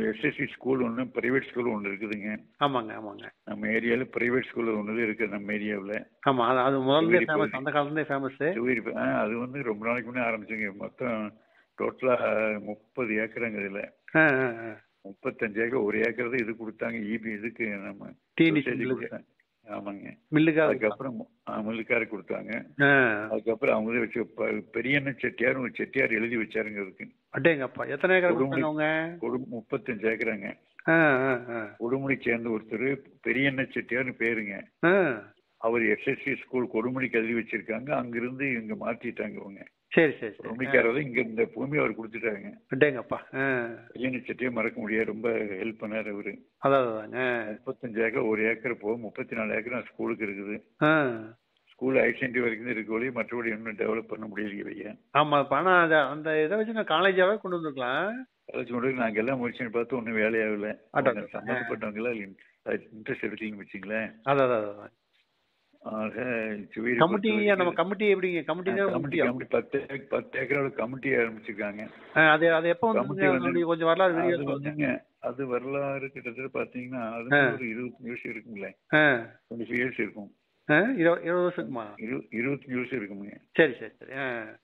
எஸ்எஸ்சி ஸ்கூல் ஒன்று, பிரைவேட் ஸ்கூல் ஒன்று இருக்குதுங்க. ஆமாங்க ஆமாங்க. நம்ம ஏரியால பிரைவேட் ஸ்கூல் ஒன்று இருக்கு நம்ம ஏரியாவில். ஆமா. அது முதல்ல ஃபேமஸ், அந்த காலத்துல ஃபேமஸ். சிவகிரி அது வந்து ரொம்ப நாளைக்கு முன்னே ஆரம்பிச்சுங்க. மொத்தம் டோட்டலா 30 ஏக்கருங்க. இதுல 35 ஏக்கர், 1 ஏக்கர் தான் இது கொடுத்தாங்க இபி இதுக்கு நம்ம கொடுத்தாங்க. ஆமாங்க. அதுக்கப்புறம் மில்லுக்கார கொடுத்தாங்க. அதுக்கப்புறம் அவங்க வச்சு பெரியண்ண செட்டியார் ஒரு செட்டியார் எழுதி வச்சாருங்க. அதுக்கு எத்தனை ஏக்கர்? 35 ஏக்கராங்க. கொடுமுடி சேர்ந்த ஒருத்தர் பெரியண்ண செட்டியார்னு பேருங்க. அவர் எஸ்எஸ்சி ஸ்கூல் கொடுமுடிக்கு எழுதி வச்சிருக்காங்க. அங்கிருந்து இங்க மாத்திட்டாங்க அவங்க. சரி சரி. கொடுமுடிக்காரர் இங்க இந்த பூமி அவர் கொடுத்துட்டாங்க. பெரியண்ண செட்டியார் மறக்க முடியாது. ரொம்ப ஹெல்ப் பண்ணாரு அவரு. 35 ஏக்கர், 1 ஏக்கர் போக 34 ஏக்கர் ஸ்கூலுக்கு இருக்குது. ஸ்கூல் ஐடென்டி வரைக்கும் இருக்கு ஒளி, மற்றபடி இன்னும் டெவலப் பண்ண முடியலையே. ஆமா. ஆனா அந்த இதை வச்சு நான் காலேஜாவே கொண்டு வந்துருக்கலாம். காலேஜ் கொண்டு நாங்க எல்லாம் முடிச்சுன்னு பார்த்து ஒன்னும் வேலையாகல. சம்பந்தப்பட்டவங்க எல்லாம் இன்ட்ரெஸ்ட் எடுக்கலன்னு வச்சுங்களேன். ஆக சிவேரி கமிட்டி நம்ம கமிட்டி எப்படிங்க? கமிட்டி கமிட்டி 10 ஏக்கரோட கமிட்டி ஆரம்பிச்சிருக்காங்க. அது எப்போ வந்து கொஞ்சம் வரலாறு வந்துங்க? அது வரலாறு கிட்டத்தட்ட பாத்தீங்கன்னா அது ஒரு 25 வருஷம் இருக்குங்களே. 25 இயர்ஸ் இருக்கும். 20 வருஷத்துக்குமா? 25 வருஷம் இருக்குங்க. சரி சரி சரி.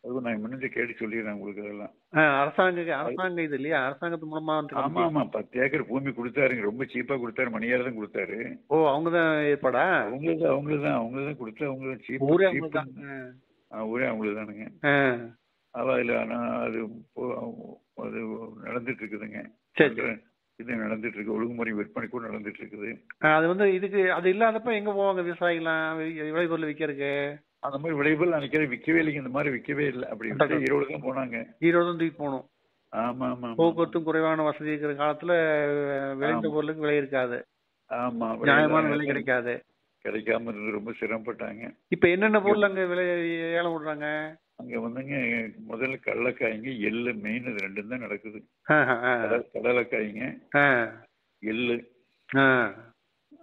அது நான் முன்னாடி கேட்டு சொல்லிடுறேன் உங்களுக்கு. அதெல்லாம் அரசாங்க இது இல்லையா? அரசாங்கத்து மூலமா? ஆமா ஆமா, 10 ஏக்கர் பூமி கொடுத்தாருங்க. ரொம்ப சீப்பா கொடுத்தாரு. மணியார் தான் கொடுத்தாரு. ஓ, அவங்கதான் ஏற்பாடா? அவங்கதான் கொடுத்து அவங்க சீப் ஊரே அவங்களுதானுங்க. அதுல அது அது நடந்துட்டு இருக்குதுங்க. இது நடந்துட்டு இருக்கு. ஒழுங்குமுறை விற்பனை கூட நடந்துட்டு இருக்குது. அது வந்து இதுக்கு அது இல்லாதப்ப எங்க போவாங்க விவசாயிகளாம் விளைபொருள் விற்கிறதுக்கு? அந்த மாதிரி விளைபொருள் நினைக்கிறேன் விற்கவே இல்லைங்க. இந்த மாதிரி விற்கவே இல்லை. அப்படி ஈரோடு தான் போனாங்க. ஈரோடு தான் தூக்கி போகணும். ஆமா ஆமா, போக்குவரத்தும் குறைவான வசதி இருக்கிற காலத்துல விளைந்த பொருளுக்கு விலை இருக்காது. ஆமா, நியாயமான விலை கிடைக்காது. கிடைக்காம இருந்து ரொம்ப சிரமப்பட்டாங்க. இப்ப என்னென்ன பொருள் அங்க விலை ஏலம் விடுறாங்க? அங்க வந்துங்க முதல்ல கடலைக்காய்ங்க, எள்ளு மெயின். இது ரெண்டும் தான் நடக்குது. கடலைக்காய்ங்க, எள்ளு,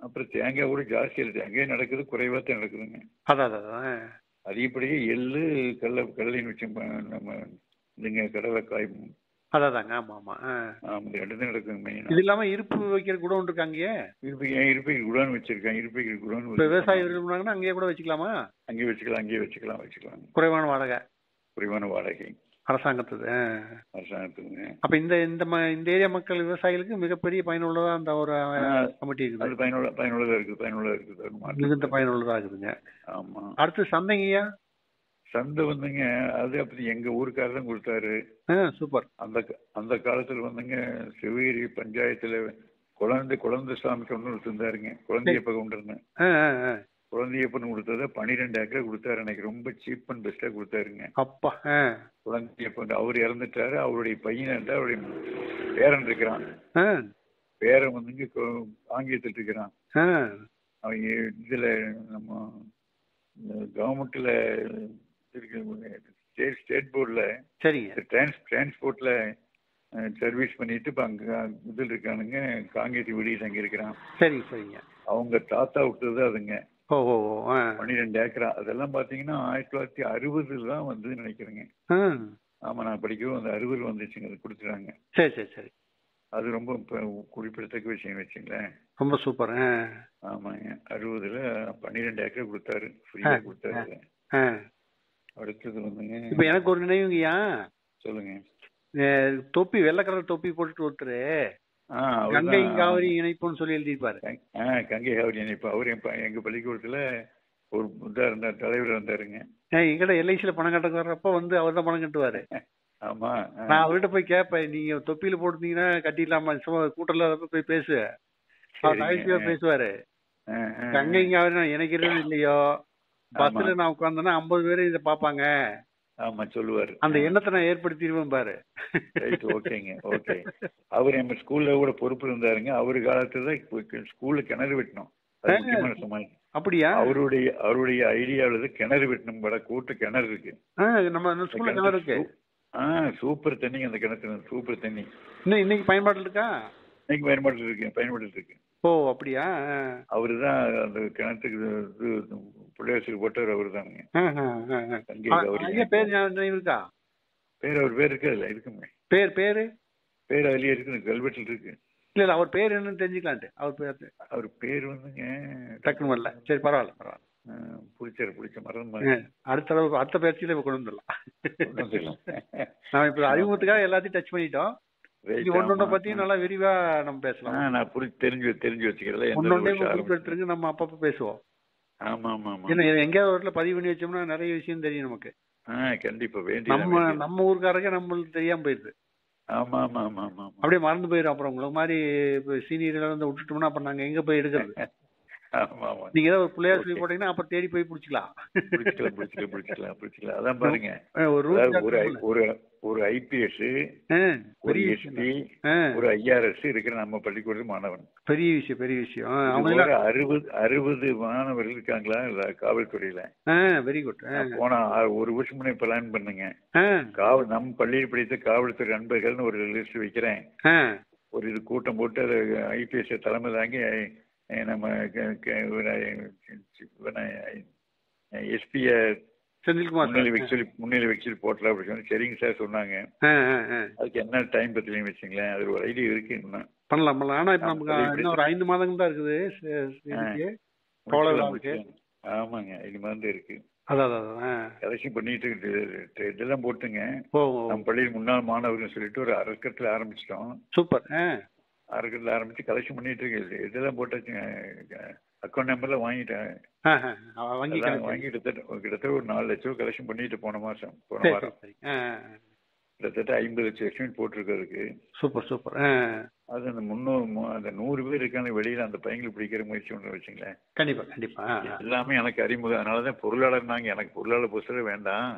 அப்புறம் தேங்காய் கூட ஜாஸ்தி இல்லை. தேங்காய் நடக்குது, குறைவா தான் நடக்குதுங்க. அதிகப்படியே எள்ளு, கடலைன்னு வச்சு நம்ம இதுங்க கடலைக்காய். அதாங்க. ஆமா ஆமா, ரெண்டு தான் நடக்குது மெயின். இது இல்லாம இருப்பு வைக்கிற குடோன் இருக்காங்க. இருப்பை குடோன் வச்சிருக்காங்க. இருப்பை குடோன் விவசாயி விரும்புனாங்கன்னா அங்கேயே கூட வச்சுக்கலாமா? அங்கேயே வச்சுக்கலாம். குறைவான வாடகை அரசாங்கத்துக்கு. அப்ப இந்த ஏரியா மக்கள் விவசாயிகளுக்கு மிகப்பெரிய பயனுள்ளதா அந்த ஒரு கமிட்டி இருக்குது. அது பயனுள்ளதா இருக்குது. மிகுந்த பயனுள்ளதா இருக்குதுங்க. ஆமா. அடுத்து சந்தைங்கய்யா? சந்தை வந்துங்க அது அப்படி எங்க ஊருக்காரர் தான் கொடுத்தாரு. சூப்பர். அந்த காலத்துல வந்துங்க சிவகிரி பஞ்சாயத்துல குழந்தை சாமிக்கு ஒண்ணு இருந்தாருங்க. குழந்தையப்ப கொண்டு குழந்தையப்பன் கொடுத்தத 12 ஏக்கர் கொடுத்தாரு. எனக்கு ரொம்ப சீப் அண்ட் பெஸ்டா கொடுத்தாருங்க. அப்பா. குழந்தையப்பன் அவர் இறந்துட்டாரு. அவருடைய பையன் அவருடைய பேரன் இருக்கிறான். பேரன் வந்துங்க ஆங்கிலத்தில் இருக்கிறான். அவங்க இதுல நம்ம கவர்மெண்ட்ல ஸ்டேட் போர்ட்ல டிரான்ஸ்போர்ட்ல சர்வீஸ் பண்ணிட்டு இப்ப அங்க இதில் இருக்கானுங்க. காங்கேயத்து வீடு தங்கி இருக்கிறான். சரிங்க. அவங்க தாத்தா விட்டது அதுங்க. 12 ஏக்கரா. அதெல்லாம் பாத்தீங்கன்னா 1960 தான் வந்து நினைக்கிறேங்க. ஆமா, நான் படிக்கவும் அந்த 60 வந்துச்சுங்க. அது கொடுத்துட்டாங்க. சரி. அது ரொம்ப குறிப்பிடத்தக்க விஷயம் வச்சுங்களேன். ரொம்ப சூப்பர். ஆமாங்க, 60ல 12 ஏக்கர் கொடுத்தாரு. ஃப்ரீயா கொடுத்தாரு. அடுத்தது வந்துங்க இப்ப எனக்கு ஒரு நினைவுங்கய்யா. சொல்லுங்க. தொப்பி, வெள்ளை கலர் தொப்பி போட்டுட்டு ஒருத்தரு கங்கை காவிரி இணைப்புன்னு சொல்லி எழுதிருப்பாரு. கங்கை காவிரி இணைப்பு. அவரு எங்க பள்ளிக்கூடத்துல ஒரு இதா இருந்தார், தலைவர் இருந்தாருங்க. எங்கிட்ட எல்ஐசியில பணம் கட்ட வர்றப்ப வந்து அவர் தான் பணம் கட்டுவாரு. ஆமா, நான் அவர்கிட்ட போய் கேட்பேன், நீங்க தொப்பியில போட்டுருந்தீங்கன்னா கட்டிடலாமா, சும்மா கூட்டல போய் பேசு. பேசுவாரு. கங்கை காவிரி எனக்கு இல்லையோ, பஸ்ல நான் உட்கார்ந்தேன்னா 50 பேரு இதை பாப்பாங்க. ஆமா, சொல்லுவாரு. அந்த எண்ணத்தை நான் ஏற்படுத்திடுவேன் பாரு. ஓகேங்க, ஓகே. அவர் நம்ம ஸ்கூல்ல கூட பொறுப்பு இருந்தாருங்க. அவரு காலத்துல ஸ்கூல்ல கிணறு வெட்டணும். முக்கியமான சமாளி. அப்படியா? அவருடைய ஐடியாவில கிணறு வெட்டணும். பட கூட்டு கிணறு இருக்கு. நம்ம ஸ்கூல்ல கிணறு இருக்கு. சூப்பர் தண்ணிங்க அந்த கிணத்துல. சூப்பர் தண்ணி. இன்னைக்கு பயன்பாட்டில் இருக்கா? இன்னைக்கு பயன்பாட்டில் இருக்கு. ஓ, அப்படியா? அவருதான் அந்த கிணத்துக்கு புள்ளையாசுக்கு போட்டவர். அவரு தானுங்க. பேர் இருக்கா? அவர் பேர் இருக்கு. அதுல இருக்குங்க. பேர் அதுலயே இருக்கு. கல்வெட்டில் இருக்கு. இல்ல, அவர் பேர் என்னன்னு தெரிஞ்சுக்கலான்ட்டு. அவர் பேர் வந்துங்க டக்குனு வரல. சரி, பரவாயில்ல. பிடிச்ச மரம். அடுத்த பயிற்சியில கொண்டு வந்துடலாம். நாம இப்ப அறிமுகத்துக்காக எல்லாத்தையும் டச் பண்ணிட்டோம். ஒன்னொன்ன பத்தியும் நல்லா விரிவா நம்ம பேசலாம். நான் தெரிஞ்சு வச்சுக்கிறேன். ஒன்னொன்னே நம்ம அப்பப்ப பேசுவோம். ஆமா. எங்கேயாவது ஒரு பதிவு பண்ணி வச்சோம்னா நிறைய விஷயம் தெரியும் நமக்கு. கண்டிப்பா. நம்ம ஊருக்காரங்க நம்மளுக்கு தெரியாம போயிருது. ஆமா. அப்படியே மறந்து போயிடும். அப்புறம் உங்களுக்கு மாதிரி சீனியர்ல வந்து விட்டுட்டோம்னா அப்புறம் நாங்க எங்க போய் எடுக்கிறது? நீங்க ஏதாவது ஒரு பிள்ளையார் சொல்லி போட்டீங்கன்னா அப்புறம் தேடி போய் பிடிச்சிக்கலாம். அதான் பாருங்க, ஒரு ஐபிஎஸ், ஒரு எஸ்பி, ஒரு ஐஆர்எஸ் இருக்கிற நம்ம பள்ளிக்கூட மாணவன். பெரிய விஷயம். 60 மாணவர்கள் இருக்காங்களா காவல்துறையில. Very good. போன ஒரு வருஷம் முன்னே பிளான் பண்ணுங்க. நம்ம பள்ளியில் படித்த காவல்துறை நண்பர்கள்னு ஒரு லிஸ்ட் வைக்கிறேன். ஒரு இது கூட்டம் போட்டு ஐபிஎஸ் தலைமை தாங்கி நம்ம எஸ்பியை முன்னிலை வச்சு போட்டலாம் அப்படின்னு சொல்லி சரிங்க சார் சொன்னாங்க. அதுக்கு என்ன டைம் பத்திலையும் வச்சுங்களேன், அது ஒரு ஐடியா இருக்கு. பண்ணலாம் பண்ணலாம். ஆனா இப்ப நமக்கு இன்னும் ஒரு 5 மாதங்கள் தான் இருக்குது. ஆமாங்க, 5 மாதம் இருக்கு. அதான் கலெக்ஷன் பண்ணிட்டு இதெல்லாம் போட்டுங்க. நம்ம பள்ளியில் முன்னாள் மாணவர்கள் சொல்லிட்டு ஒரு அறக்கட்டளை ஆரம்பிச்சிட்டோம். சூப்பர். அறக்கட்டளை ஆரம்பிச்சு கலெக்ஷன் பண்ணிட்டு இருக்கு. இதெல்லாம் போட்டாச்சுங்க. அக்கௌண்ட் நம்பர்ல வாங்கிட்டேன். கிட்டத்தட்ட ஒரு 4 லட்சம் ரூபாய் கலெக்ஷன் பண்ணிட்டு போன வாரம் கிட்டத்தட்ட 50 லட்சம் எஸ்டிமேட் போட்டிருக்கிறதுக்கு. Super super. அது அந்த அந்த 100 பேர் இருக்காங்க வெளியில, அந்த பையங்களை பிடிக்கிற முயற்சி ஒன்று வச்சுங்களேன். கண்டிப்பா கண்டிப்பா. எல்லாமே எனக்கு அறிமுகம். அதனாலதான் பொருளாளர் எனக்கு பொருளாளர் புதுசாக வேண்டாம்,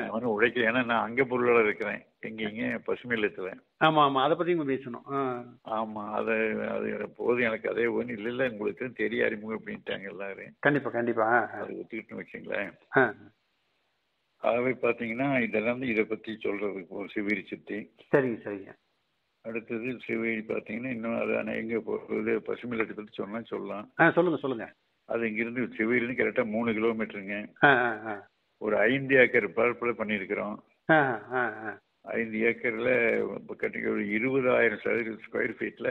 அவனும் உழைக்கல. ஏன்னா நான் அங்க பொருளாளர் இருக்கிறேன், இங்க பசுமை இல்லத்துல. ஆமா ஆமா, அதை பத்தி பேசணும். ஆமா, அது போதும் எனக்கு. அதே ஒண்ணு இல்ல உங்களுக்கு தெரிய அறிமுகம் அப்படின்ட்டாங்க எல்லாரும். கண்டிப்பா கண்டிப்பா. அதை ஒத்துக்கிட்டு வச்சுங்களேன். ஆகவே பாத்தீங்கன்னா இதெல்லாம் இதை பத்தி சொல்றதுக்கு ஒரு சிவகிரி சுத்தி. சரிங்க சரிங்க. அடுத்தது சிவகிரி பாத்தீங்கன்னா இன்னும் அதான எங்க போறது, பசுமை இல்லத்தை பத்தி சொல்லலாம். சொல்லுங்க சொல்லுங்க. அது இங்கிருந்து சிவகிரின்னு கரெக்டா 3 கிலோமீட்டருங்க. ஒரு 5 ஏக்கர் பரப்புல பண்ணிருக்கிறோம். 5 ஏக்கர்ல ஒரு 20,000 ஸ்கொயர் ஃபீட்ல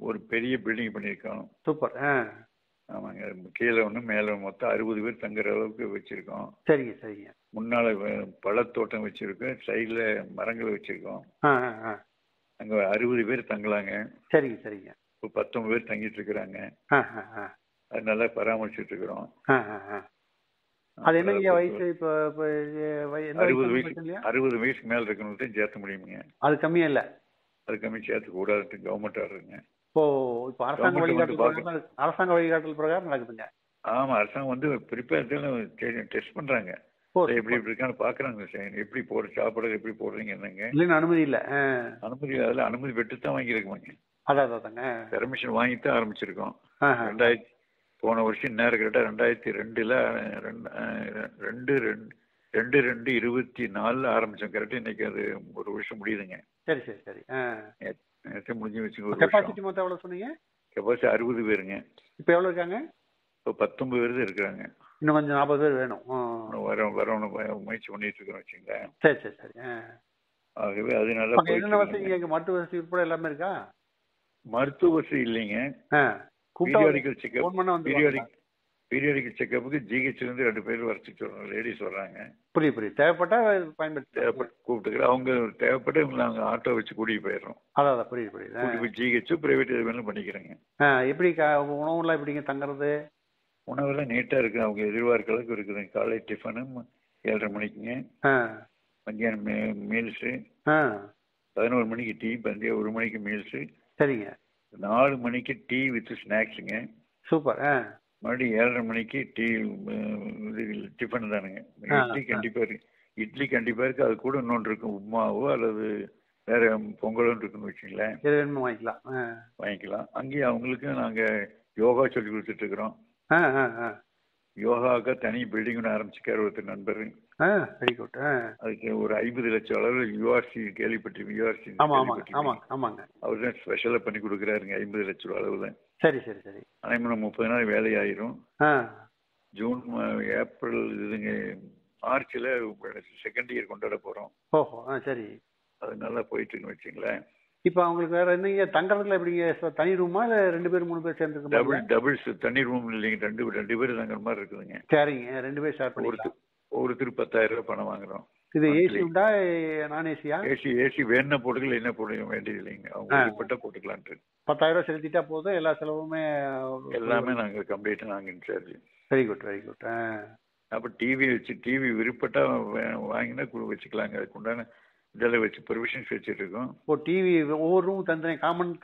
ஒரு பெரிய பில்டிங் பண்ணிருக்கோம். சூப்பர். ஆமாங்க, கீழே ஒண்ணு மேல மொத்தம் 60 பேர் தங்குற அளவுக்கு வச்சிருக்கோம். சரிங்க சரிங்க. முன்னால பழத்தோட்டம் வச்சிருக்கோம், சைடுல மரங்கள் வச்சிருக்கோம். அங்க 60 பேர் தங்கலாங்க. சரிங்க சரிங்க. இப்போ 19 பேர் தங்கிட்டு இருக்கிறாங்க. அது நல்லா பராமரிச்சுட்டு இருக்கிறோம். அது என்ன வயசு? இப்போ 60 வயசுக்கு மேல இருக்கணும் சேர்த்த முடியுங்க. அது கம்மியா இல்ல? அது கம்மி சேர்த்து கூடாது, கவர்மெண்ட் ஆர்டருங்க. இப்போ அரசாங்க வழிகாட்டல் பிரகாரம் நடக்குதுங்க. ஆமா, அரசாங்கம் ப்ரிப்பேர் டெஸ்ட் பண்றாங்க, எப்படி இருக்கான்னு பாக்குறாங்க. எப்படி சாப்பாடு எப்படி போடுறீங்க என்னங்க. இல்ல அனுமதி இல்ல. அனுமதி அதுல அனுமதி பெற்று தான் வாங்கியிருக்கோங்க. அதாங்க பெர்மிஷன் வாங்கி தான் ஆரம்பிச்சிருக்கோம். போன வருஷம் நேரம் கரெக்டா 2002ல 2/2/24 ஆரம்பிச்சோம். கரெக்டா இன்னைக்கு அது ஒரு வருஷம் முடியுதுங்க. சரி சரி சரி. முடிஞ்சு வச்சு. கெபாசிட்டி மொத்தம் எவ்வளவு சொன்னீங்க? கெபாசிட்டி 60 பேருங்க. இப்ப எவ்வளவு இருக்காங்க? இப்போ 19 பேர் தான் இருக்கிறாங்க. இன்னும் கொஞ்சம் 40 பேர் வேணும். வரணும் முயற்சி பண்ணிட்டு இருக்கோம் வச்சுங்களேன். சரி சரி சரி. ஆகவே அதனால என்ன வசதி? மருத்துவ வசதி உட்பட எல்லாமே இருக்கா? மருத்துவ வசதி இல்லைங்க. பீரியாடிக்கல் செக்அப், பீரியாடிக்கல் செக்அப்புக்கு ஜிஹெச்ல இருந்து 2 பேர் வரைச்சு சொல்றாங்க, லேடிஸ் வர்றாங்க. புரியுது. தேவைப்பட்டா கூப்பிட்டுக்கிறோம். அவங்க தேவைப்பட்டு நாங்க ஆட்டோ வச்சு கூட்டிட்டு போயிடுறோம். அதான் புரியுது. ஜிஹெச் பிரைவேட் எது வேணும் பண்ணிக்கிறேங்க. எப்படி உணவுலாம் எப்படிங்க தங்குறது? உணவெல்லாம் நீட்டா இருக்கு, அவங்க எதிர்பார்க்க அளவுக்கு இருக்குதுங்க. காலை டிஃபனும் 7:30 மணிக்குங்க. மத்தியானம் மீல்ஸு. 11 மணிக்கு டீ, 1 மணிக்கு மீல்ஸு. சரிங்க. 4 மணிக்கு டீ வித் ஸ்நாக்ஸுங்க. சூப்பர். மறுபடியும் 7:30 மணிக்கு டீ டிஃபன் தானுங்க. இட்லி கண்டிப்பா இருக்கு. இட்லி கண்டிப்பா இருக்கு. அது கூட இன்னொன்று இருக்கும், உப்மாவோ அல்லது வேற பொங்கலும் இருக்குன்னு வச்சுங்களேன். வாங்கிக்கலாம். அங்கேயே அவங்களுக்கு நாங்க யோகா சொல்லி கொடுத்துட்டு இருக்கிறோம். யோகாவுக்கு தனி பில்டிங் ஒன்று ஆரம்பிச்சுக்காரு ஒருத்தர் நண்பர். Very good. அதுக்கு ஒரு 50 லட்சம் அளவில் யூஆர்சி கேள்விப்பட்டிருக்கீங்க? யூஆர்சி அவர் தான் ஸ்பெஷலா பண்ணி கொடுக்குறாருங்க. 50 லட்சம் ரூபாய் அளவு தான். சரி சரி சரி. ஆனால் 30 நாள் வேலையாயிரும். ஜூன் ஏப்ரல் இதுங்க மார்ச்ல செகண்ட் இயர் கொண்டாட போறோம். ஓஹோ சரி. அது நல்லா போயிட்டு இருக்குன்னு வச்சுங்களேன். இப்ப அவங்களுக்கு வேற என்னங்க தங்கறதுல எப்படிங்க? தனி ரூமா இல்ல 2 பேர் 3 பேர் சேர்ந்து? டபுள்ஸ். தனி ரூம் இல்லைங்க, 2 பேர் தங்குற மாதிரி இருக்குதுங்க. சரிங்க. 2 பேர் ஷேர் பண்ணிக்கலாம். ஒருத்தர் 10,000 ரூபாய் பணம் வாங்குறோம். இது ஏசி உண்டா நான் ஏசியா? ஏசி வேணா போட்டுக்கலாம், என்ன போட வேண்டியது இல்லைங்க. அவங்க பட்ட போட்டுக்கலாம். 10,000 ரூபாய் செலுத்திட்டா போதும், எல்லா செலவுமே எல்லாமே நாங்க கம்ப்ளீட்டா நாங்க in charge. Very good very good. அப்ப டிவி விருப்பப்பட்டா வாங்கினா வச்சுக்கலாங்க. அதுக்கு உண்டான இதெல்லாம் வச்சு ப்ரொவிஷன்ஸ் வச்சுட்டு இருக்கோம். டிவி ஒவ்வொரு ரூம் தனித்தனி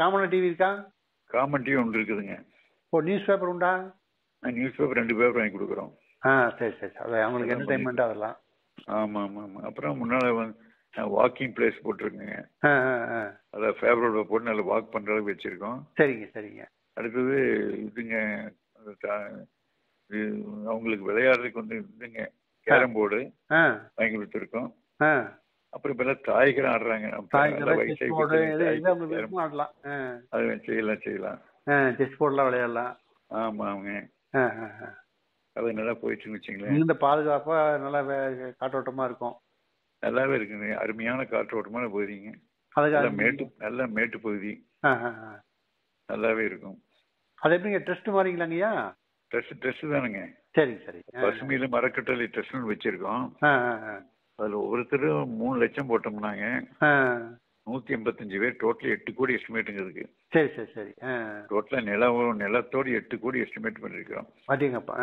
காமனா டிவி இருக்கா? காமன் டிவி ஒன்று இருக்குதுங்க. நியூஸ் பேப்பர் உண்டா? நியூஸ் பேப்பர் 2 பேப்பர் வாங்கி கொடுக்குறோம். சரி சரி. அவங்களுக்கு என்டர்டைன்மெண்ட் அதெல்லாம். ஆமா. அப்புறம் முன்னால வாக்கிங் பிளேஸ் போட்டிருக்குங்க. அதான் ஃபேவரட் போட்டு நல்லா வாக் பண்ற அளவுக்கு வச்சிருக்கோம். சரிங்க சரிங்க. அடுத்தது இதுங்க அவங்களுக்கு விளையாடுறதுக்கு இதுங்க கேரம் போர்டு வாங்கி கொடுத்துருக்கோம். அப்புறம் இப்ப எல்லாம் தாய்கரம் ஆடுறாங்க. அது செய்யலாம். செஸ் போர்ட்லாம் விளையாடலாம். ஆமாங்க. ஆ, ஆ, ஆ. அது நல்லா போயிட்டுன்னு வச்சுங்களேன். மிகுந்த காப்பாக நல்லா காற்றோட்டமா இருக்கும். நல்லாவே இருக்குங்க. அருமையான காற்றோட்டமான பகுதிங்க. அதுக்கு நல்ல மேட்டு பகுதி. நல்லாவே இருக்கும். அது எப்படிங்க ட்ரஸ்ட் மாதிரிங்களாங்கய்யா? ட்ரெஸ் தானுங்க. சரிங்க சரி. பசுமையில மரக்கட்டளை ட்ரெஸ்ட்னு வச்சிருக்கோம். அதுல ஒருத்தரும் 3 லட்சம் போட்டோம்னாங்க 185 பேர், டோட்டல் 8 கோடி எஸ்டிமேட்டுங்க இருக்கு. சரி சரி சரி. டோட்டலா நிலத்தோடு 8 கோடி எஸ்டிமேட் பண்ணிருக்கோம். பாத்தீங்கப்பா.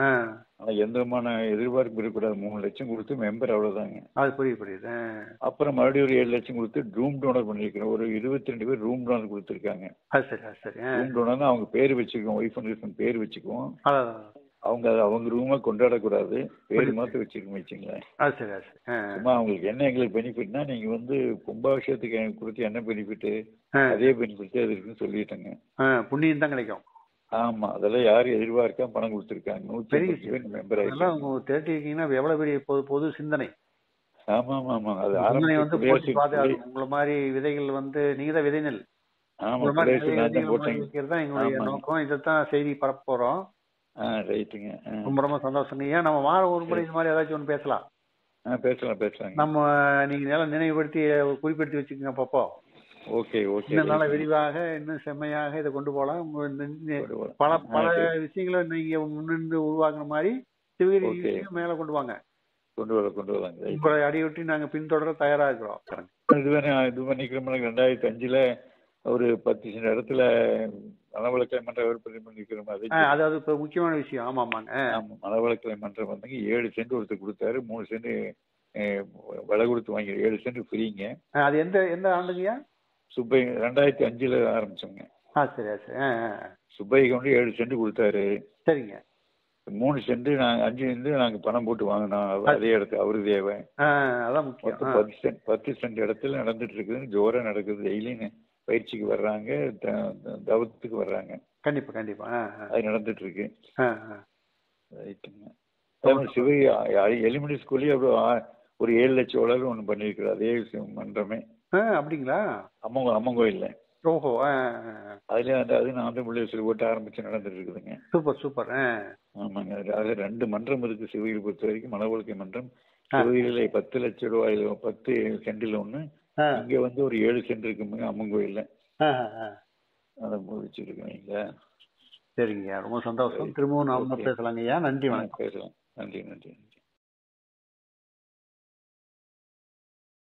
ஆனா எந்த விதமான எதிர்பார்ப்பு இருக்கக்கூடாது. 3 லட்சம் கொடுத்து மெம்பர் அவ்வளவுதாங்க. அது புரியுது. அப்புறம் மறுபடியும் ஒரு 7 லட்சம் கொடுத்து ரூம் டோனர் பண்ணிருக்கிறோம். ஒரு 22 பேர் ரூம் டோனர் கொடுத்துருக்காங்க. ரூம் டோனர் அவங்க பேர் வச்சுக்குவோம், ஒய்ஃப் அண்ட் ஹஸ்பண்ட் பேர் வச்சுக்குவோம். அவங்க ரூமா கொண்டாடக்கூடாது, பேர் மாத்த வச்சிருக்கோம் வச்சுங்களேன். சும்மா அவங்களுக்கு என்ன எங்களுக்கு பெனிஃபிட்னா, நீங்க வந்து கும்பாபிஷேகத்துக்கு எனக்கு கொடுத்து என்ன பெனிஃபிட், அதே பெனிஃபிட் அது இருக்குன்னு சொல்லிட்டேங்க. புண்ணியம் தான் கிடைக்கும். ஆமா, அதெல்லாம் யாரும் எதிர்பார்க்க பணம் கொடுத்துருக்காங்க. 150 பேர் மெம்பர் ஆகிருக்கீங்கன்னா எவ்வளவு பெரிய பொது சிந்தனை. ஆமா ஆமா ஆமா. அது உங்களை மாதிரி விதைகள் வந்து நீங்க தான் விதை நெல். எங்களுடைய நோக்கம். இதைத்தான் செய்தி பரப்ப போறோம். ரைட்டுங்க. ரொம்ப ரொம்ப சந்தோஷங்க. நம்ம வாரம் ஒரு முறை இது மாதிரி ஏதாச்சும் ஒன்று பேசலாம். பேசலாம். நம்ம நீங்க நினைவுபடுத்தி குறிப்பிடுத்தி வச்சுக்கோங்க பாப்போ. ஓகே. இன்னும் நல்ல விரிவாக இன்னும் செம்மையாக இதை கொண்டு போகலாம். பல விஷயங்களை நீங்க முன்னிருந்து உருவாக்குற மாதிரி சிவகிரி மேல கொண்டு வாங்க. கொண்டு வரலாங்க. உங்களை அடியொட்டி நாங்க பின்தொடர தயாரா இருக்கிறோம். இது பண்ணிக்கிறோம். 2005 ஒரு 10 இடத்துல மனவளக்கலை மன்றம் ஏற்படுத்தி பண்ணிக்கிறோம். அது இப்ப முக்கியமான விஷயம். ஆமாங்க. மனவளக்கலை மன்றம் வந்து 7 சென்ட் ஒருத்தர் கொடுத்தாரு, 3 சென்ட் விலை கொடுத்து வாங்கி 7 சென்ட் ஃப்ரீங்க. அது எந்த ஆண்டுங்கய்யா? சுப்பை 2005 ஆரம்பிச்சோங்க. சரி. சுப்பைக்கு வந்து 7 சென்ட் கொடுத்தாரு. சரிங்க. 3 சென்ட் 5 சென்ட் நாங்க பணம் போட்டு வாங்கினோம். அதே இடத்துல அவரு தேவை. அதான் முக்கியம். 10 சென்ட் இடத்துல நடந்துட்டு இருக்குது. ஜோரா நடக்குது. டெய்லியும் பயிற்சிக்கு வர்றாங்க, தவத்துக்கு வர்றாங்க. கண்டிப்பா. அது நடந்துட்டு இருக்கு. சிவகி எலிமெண்டரி ஸ்கூல்லயே ஒரு 7 லட்சம் அளவு ஒண்ணு பண்ணிருக்கிறார். அதே மன்றமே. அப்படிங்களா? அம்மங்கோயில்ல. ஓஹோ. அதுல அது நான் பிள்ளைய போட்டு ஆரம்பிச்சு நடந்துட்டு இருக்குதுங்க. சூப்பர். ஆமாங்க. அதுல 2 மன்றம் இருக்கு சிவகிரி பொறுத்த வரைக்கும். மனவளக்கை மன்றம் சிவகிரியில 10 லட்சம் ரூபாயில 10 சென்டில் ஒண்ணு, இங்க வந்து ஒரு 7 சென்ட் இருக்குங்க அம்மன் கோயில்ல. அதை முடிச்சிருக்கீங்களா? சரிங்க. ரொம்ப சந்தோஷம். திரும்பவும் நாம பேசலாங்கய்யா. நன்றி, வணக்கம். பேசலாம். நன்றி.